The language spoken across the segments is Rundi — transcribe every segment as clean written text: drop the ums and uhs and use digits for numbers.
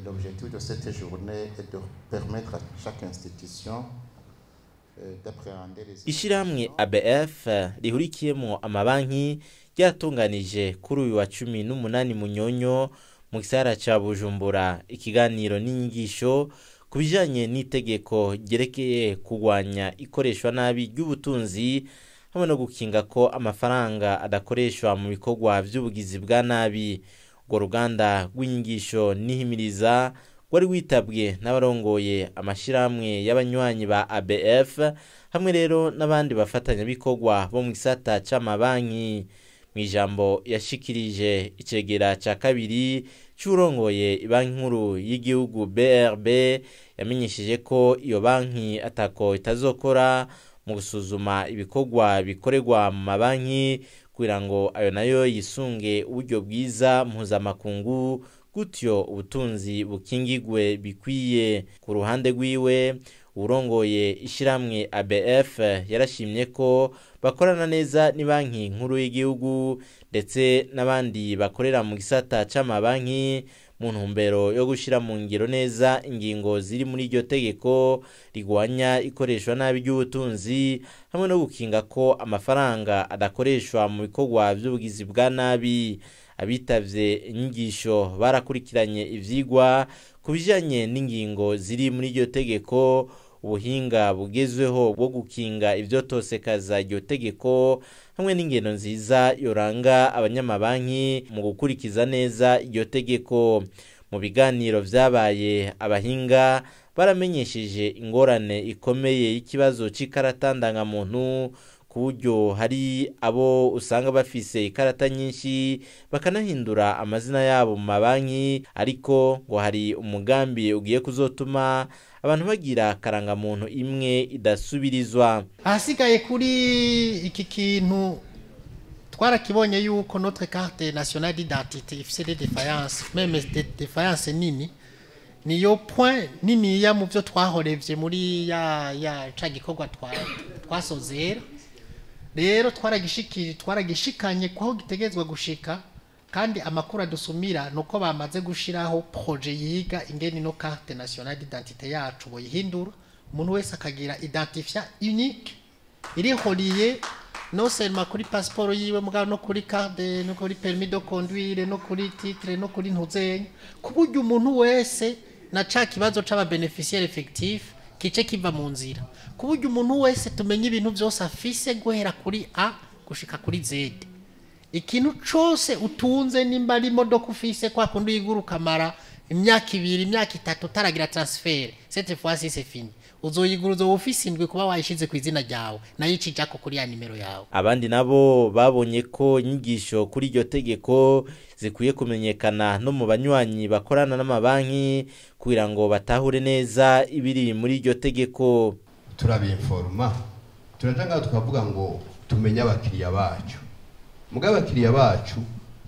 L'objectif de cette journée est de permettre à chaque institution d'appréhender les Ishiramwe ABF rihurikiyemo amabanki ryatunganije kuri uyu wa 18 Munyonyo mu gisagara ca Bujumbura ikiganiro n'inyigisho kubijanye n'itegeko ryerekeye kugwanya ikoreshwa nabi ry'ubutunzi hamwe no gukinga ko amafaranga adakoreshwa mu bikorwa vy'ubugizi bwa nabi. Urwo ruganda rw'inyigisho n'ihimiriza rwari witabwe n'abarongoye amashiramwe y'abanywanyi ba ABF hamwe rero n'abandi bafatanya bikorwa bo mu gisata c'amabanki. Mwijambo yashikirije icegera ca kabiri c'urongoye ibanki nkuru y'igihugu BRB yamenyesheje ko iyo banki atako itazokora mu gusuzuma ibikorwa bikorerwa mu mabanki kugira ngo ayo nayo yisunge uburyo bwiza mpuzamakungu gutyo ubutunzi bukingigwe bikwiye. Ku ruhande rwiwe urongoye ishiramwe ABF yarashimye ko bakorana neza ni banki nkuru y'igihugu ndetse n'abandi bakorera mu gisata c'amabanki mu ntumbero yo gushira mu ngiro neza ingingo ziri muri iryo tegeko rigwanya ikoreshwa nabi ry'ubutunzi hamwe no gukinga ko amafaranga adakoreshwa mu bikorwa vy'ubugizi bwa nabi. Abitavye inyigisho barakurikiranye ivyigwa kubijanye n'ingingo ziri muri iryo tegeko, ubuhinga bugezweho bwo gukinga ivyotosekaza iryo tegeko hamwe n'ingendo nziza yoranga abanyamabanki mu gukurikiza neza iryo tegeko. Mu biganiro vyabaye abahinga baramenyesheje ingorane ikomeye y'ikibazo c'ikarata ndangamuntu ku buryo hari abo usanga bafise ikarata nyinshi bakanahindura amazina yabo mu mabanki, ariko ngo hari umugambi ugiye kuzotuma abantu bagira karangamuntu imwe idasubirizwa. Ahasigaye kuri iki kintu twarakibonye yuko notre carte nationale d'identité ifise des défaillances, même des défaillances nini, niyo point nini ya mu byo twahorevye muri ya ca gikorwa twasozera. Rero twaragishikanye kwaho gitegezwe gushika, kandi amakuru adusumira nuko bamaze gushiraho projet yiga ingeni no carte nationale d'identité yacu boyihindura umuntu wese akagira identifiant unique iri relié non seulement kuri passeport yiwe mugabo no kuri carte no kuri permis de conduire no kuri titre no kuri ntuzenya, ku buryo umuntu wese na ca kibazo c'aba bénéficiaire effectif kice kiva mu nzira, ku buryo umuntu wese tumenye ibintu byose afise guhera kuri A gushika kuri Z. Ikintu cyose utunze nimba ari imodoka ufise kwa kundi yiguruka mara imyaka 2 imyaka 3 taragira transfer, cette fois-ci c'est fini. Uzoyiguruza ufise indwi kuba wayishize ku izina ryawe nayo cijako kuri ya nimero yawe. Abandi nabo babonye ko inyigisho kuri iryo tegeko zikwiye kumenyekana no mu banywanyi bakorana n'amabanki kugira ngo batahure neza ibiri muri iryo tegeko. Turabinforma turajanga tukavuga ngo tumenye abakiriya bacu, mugabo abakiriya bacu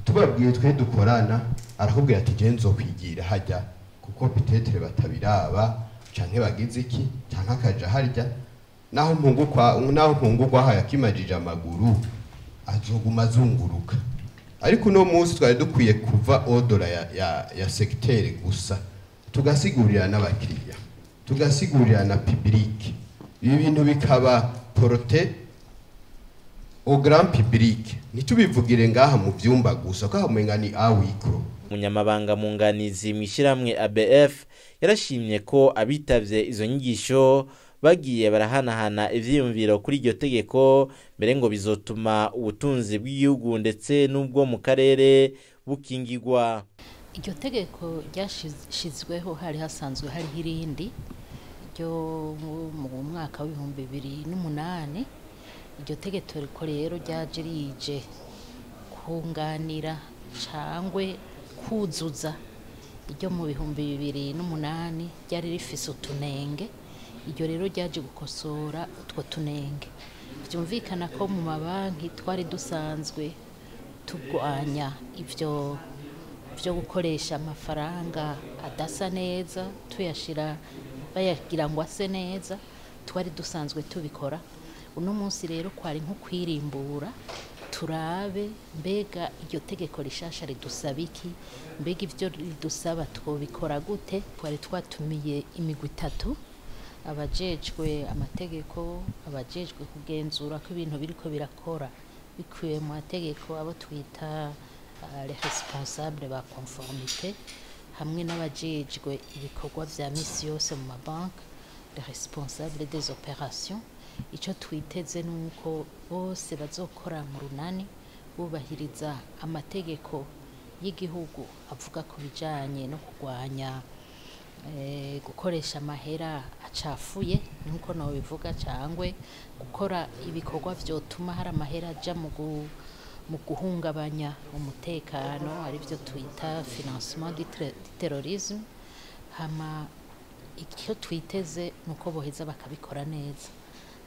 tubabwiye twe dukorana arakubwira ati je nzokwigira hajya kuko pitetre batabiraba canke bagize iki canke akaja harya naho mpungukwa hayakimajije amaguru azoguma azunguruka. Ariko no munsi twari dukwiye kuva odora ya secteur gusa tugasigurira n'abakiriya tugasigurira na public, ibi bintu bikaba porte au grand public, nitubivugire ngaha mu vyumba gusa ko hamenga ni awikro. Munyamabanga munganizi mishiramwe ABF yarashimye ko abitavye izo nyigisho bagiye barahanahana ivyiyumviro kuri iryo tegeko mbere ngo bizotuma ubutunzi bw'igihugu ndetse n'ubwo mu karere bukingirwa. Iryo tegeko ryashizweho hari hasanzwe hari hirindi ryo mu mwaka wa 2008. Iryo tegeko rero ryaje rije kunganira cangwe kuzuza iryo mu 2008 ryari rifise utunenge. Iryo rero ryaje gukosora utwo tunenge. Byumvikana ko mu mabanki twari dusanzwe tugwanya ivyo gukoresha amafaranga adasa neza tuyashira bayagira ngo ase neza, twari dusanzwe tubikora. Uno munsi rero kwari nko kwirimbura turabe mbega iryo tegeko rishasha ridusaba iki, mbega ivyo ridusaba twobikora gute. Twari twatumiye imigwi 3, abajejwe amategeko, abajejwe kugenzura ko ibintu biriko birakora bikuye mu mategeko, abo twita les responsables ba conformité, hamwe n'abajejwe ibikorwa vya misi yose mu mabanki, les responsables des opérations. Ico twiteze nuko bose bazokora mu runani bubahiriza amategeko y'igihugu avuga ku bijanye no kugwanya gukoresha amahera acafuye, nuko no bivuga cangwe gukora ibikorwa vyotuma hari amahera aja mu guhungabanya umutekano, ari byo twita financement du terrorisme. Hama icyo twiteze nuko boheza bakabikora neza,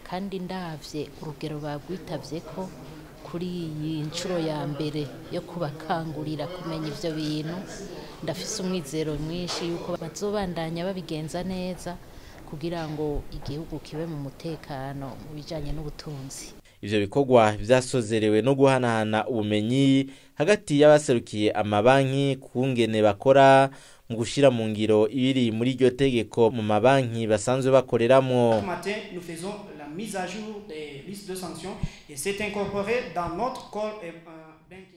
kandi ndavye urugero bagwitavye ko kuri iyi nshuro ya mbere yo kubakangurira kumenya ivyo bintu, ndafise umwizero mwinshi yuko bazobandanya babigenza neza kugira ngo igihugu kibe mu mutekano mu bijanye n'ubutunzi. Ivyo bikorwa vyasozerewe no guhanahana ubumenyi hagati y'abaserukiye amabanki kungene bakora mu gushira mu ngiro ibiri muri iryo tegeko mu mabanki basanzwe bakoreramo. Nous faisons la mise à jour des listes de sanctions et c'est incorporé dans notre corps banking.